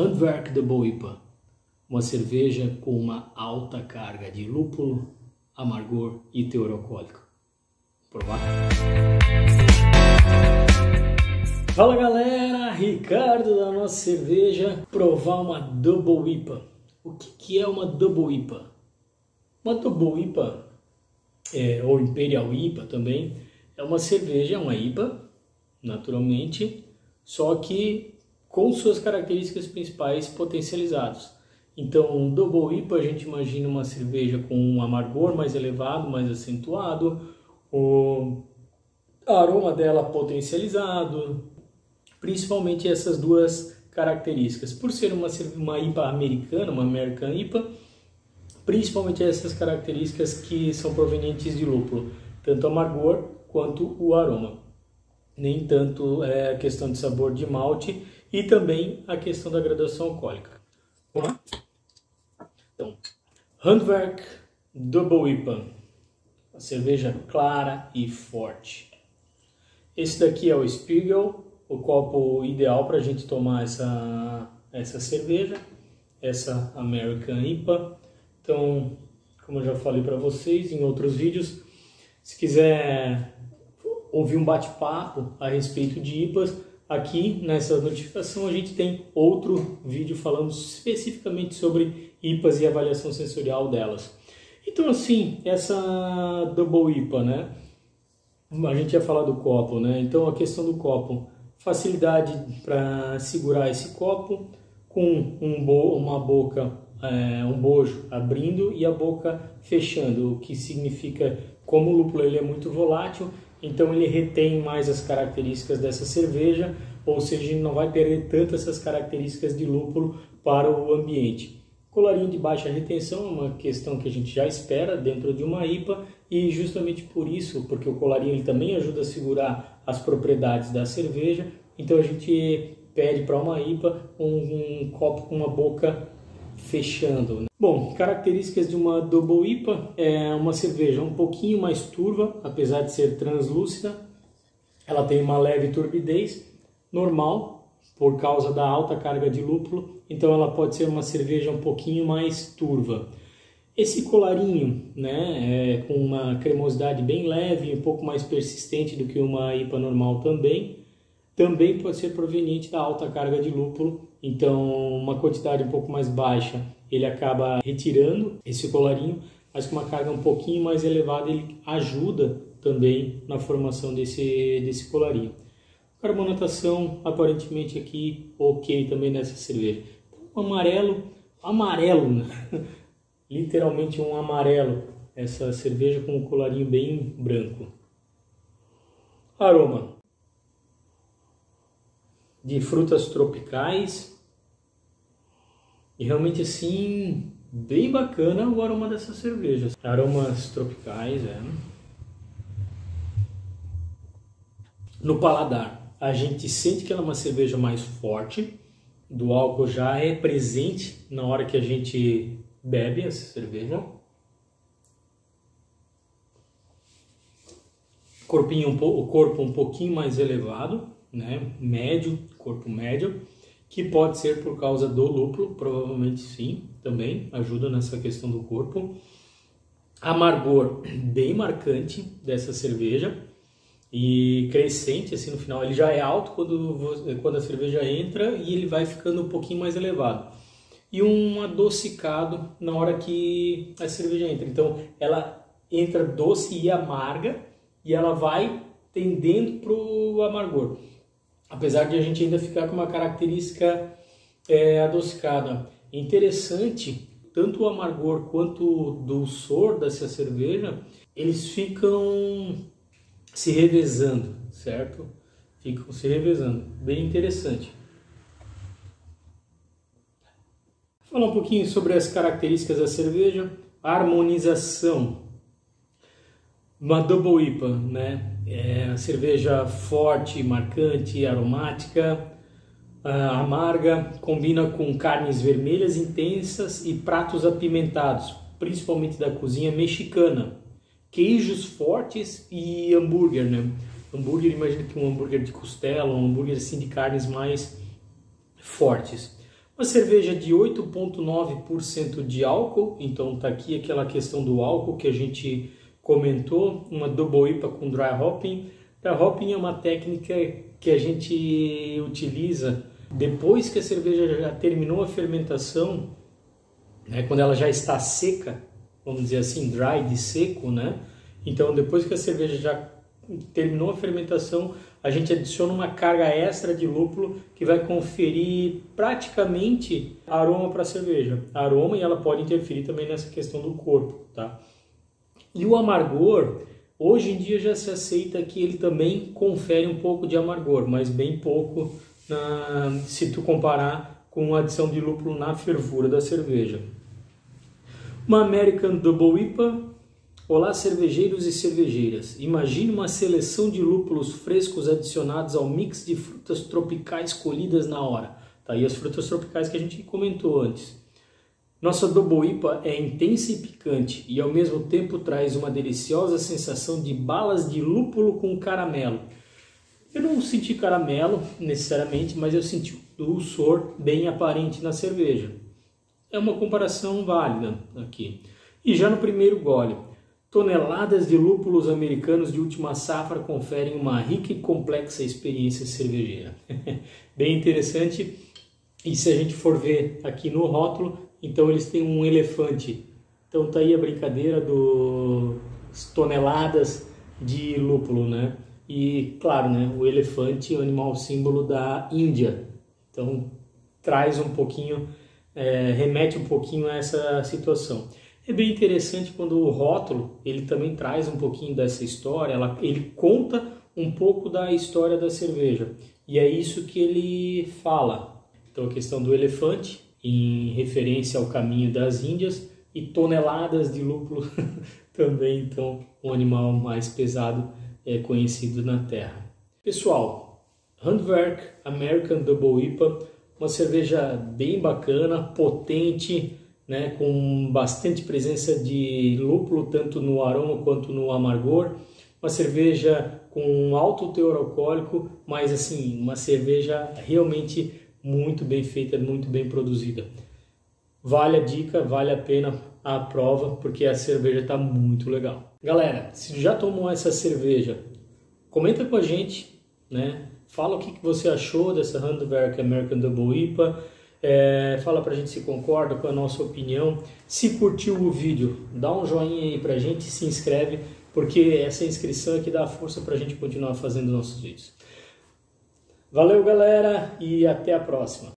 Handwerk Double IPA, uma cerveja com uma alta carga de lúpulo, amargor e teor alcoólico. Provar? Fala galera, Ricardo da nossa cerveja. Provar uma Double IPA. O que é uma Double IPA? Uma Double IPA, ou Imperial IPA também, é uma cerveja, uma IPA, naturalmente, só que com suas características principais potencializadas. Então, Double IPA a gente imagina uma cerveja com um amargor mais elevado, mais acentuado, o aroma dela potencializado, principalmente essas duas características. Por ser uma IPA americana, uma American IPA, principalmente essas características que são provenientes de lúpulo, tanto o amargor quanto o aroma. Nem tanto a questão de sabor de malte e também a questão da graduação alcoólica. Vamos lá? Então, Handwerk Double IPA, uma cerveja clara e forte. Esse daqui é o Spiegel, o copo ideal para a gente tomar essa cerveja, essa American IPA. Então, como eu já falei para vocês em outros vídeos, se quiser ouvir um bate-papo a respeito de IPAs, aqui nessa notificação a gente tem outro vídeo falando especificamente sobre IPAs e avaliação sensorial delas. Então assim, essa Double IPA, né? A gente ia falar do copo, né? Então a questão do copo, facilidade para segurar esse copo com uma boca, um bojo abrindo e a boca fechando, o que significa, como o lúpulo ele é muito volátil, então ele retém mais as características dessa cerveja, ou seja, ele não vai perder tanto essas características de lúpulo para o ambiente. Colarinho de baixa retenção é uma questão que a gente já espera dentro de uma IPA, e justamente por isso, porque o colarinho ele também ajuda a segurar as propriedades da cerveja, então a gente pede para uma IPA um copo com uma boca fechando. Bom, características de uma Double IPA: é uma cerveja um pouquinho mais turva, apesar de ser translúcida. Ela tem uma leve turbidez normal por causa da alta carga de lúpulo, então ela pode ser uma cerveja um pouquinho mais turva. Esse colarinho, né, com uma cremosidade bem leve, um pouco mais persistente do que uma IPA normal também pode ser proveniente da alta carga de lúpulo. Então, uma quantidade um pouco mais baixa, ele acaba retirando esse colarinho, mas com uma carga um pouquinho mais elevada, ele ajuda também na formação desse colarinho. Carbonatação, aparentemente aqui, ok também nessa cerveja. Então, amarelo, né? Literalmente um amarelo, essa cerveja com um colarinho bem branco. Aroma de frutas tropicais, e realmente assim, bem bacana o aroma dessa cerveja. Aromas tropicais, No paladar, a gente sente que ela é uma cerveja mais forte, do álcool já é presente na hora que a gente bebe essa cerveja. O corpo um pouquinho mais elevado, né? Médio, corpo médio, que pode ser por causa do lúpulo, provavelmente sim, também ajuda nessa questão do corpo. Amargor bem marcante dessa cerveja e crescente assim no final. Ele já é alto quando a cerveja entra e ele vai ficando um pouquinho mais elevado. E um adocicado na hora que a cerveja entra. Então ela entra doce e amarga e ela vai tendendo para o amargor. Apesar de a gente ainda ficar com uma característica adocicada. Interessante, tanto o amargor quanto o dulçor dessa cerveja, eles ficam se revezando, certo? Ficam se revezando. Bem interessante. Vou falar um pouquinho sobre as características da cerveja. A harmonização. Uma Double IPA, né? É cerveja forte, marcante, aromática, amarga, combina com carnes vermelhas intensas e pratos apimentados, principalmente da cozinha mexicana, queijos fortes e hambúrguer, né? Hambúrguer, imagina que um hambúrguer de costela, um hambúrguer assim de carnes mais fortes. Uma cerveja de 8,9% de álcool, então tá aqui aquela questão do álcool que a gente comentou, uma Double IPA com dry hopping. Dry hopping é uma técnica que a gente utiliza depois que a cerveja já terminou a fermentação, né, quando ela já está seca, vamos dizer assim, dry, de seco, né? Então depois que a cerveja já terminou a fermentação, a gente adiciona uma carga extra de lúpulo que vai conferir praticamente aroma para a cerveja. Aroma, e ela pode interferir também nessa questão do corpo, tá? E o amargor, hoje em dia já se aceita que ele também confere um pouco de amargor, mas bem pouco se tu comparar com a adição de lúpulo na fervura da cerveja. Uma American Double IPA. Olá, cervejeiros e cervejeiras. Imagine uma seleção de lúpulos frescos adicionados ao mix de frutas tropicais colhidas na hora. Tá aí as frutas tropicais que a gente comentou antes. Nossa Double IPA é intensa e picante e ao mesmo tempo traz uma deliciosa sensação de balas de lúpulo com caramelo. Eu não senti caramelo necessariamente, mas eu senti um dulçor bem aparente na cerveja. É uma comparação válida aqui. E já no primeiro gole, toneladas de lúpulos americanos de última safra conferem uma rica e complexa experiência cervejeira. Bem interessante. E se a gente for ver aqui no rótulo, então eles têm um elefante. Então tá aí a brincadeira das toneladas de lúpulo, né? E claro, né, o elefante é o animal símbolo da Índia. Então traz um pouquinho, remete um pouquinho a essa situação. É bem interessante quando o rótulo, ele também traz um pouquinho dessa história, ele conta um pouco da história da cerveja. E é isso que ele fala. Então a questão do elefante, em referência ao caminho das Índias, e toneladas de lúpulo também, então, um animal mais pesado conhecido na Terra. Pessoal, Handwerk American Double IPA, uma cerveja bem bacana, potente, né, com bastante presença de lúpulo, tanto no aroma quanto no amargor. Uma cerveja com alto teor alcoólico, mas assim, uma cerveja realmente muito bem feita, muito bem produzida. Vale a dica, vale a pena a prova, porque a cerveja está muito legal. Galera, se já tomou essa cerveja, comenta com a gente, né? Fala o que você achou dessa Handwerk American Double IPA. Fala pra gente se concorda com a nossa opinião. Se curtiu o vídeo, dá um joinha aí pra gente, se inscreve, porque essa inscrição é que dá força pra gente continuar fazendo nossos vídeos. Valeu, galera, e até a próxima.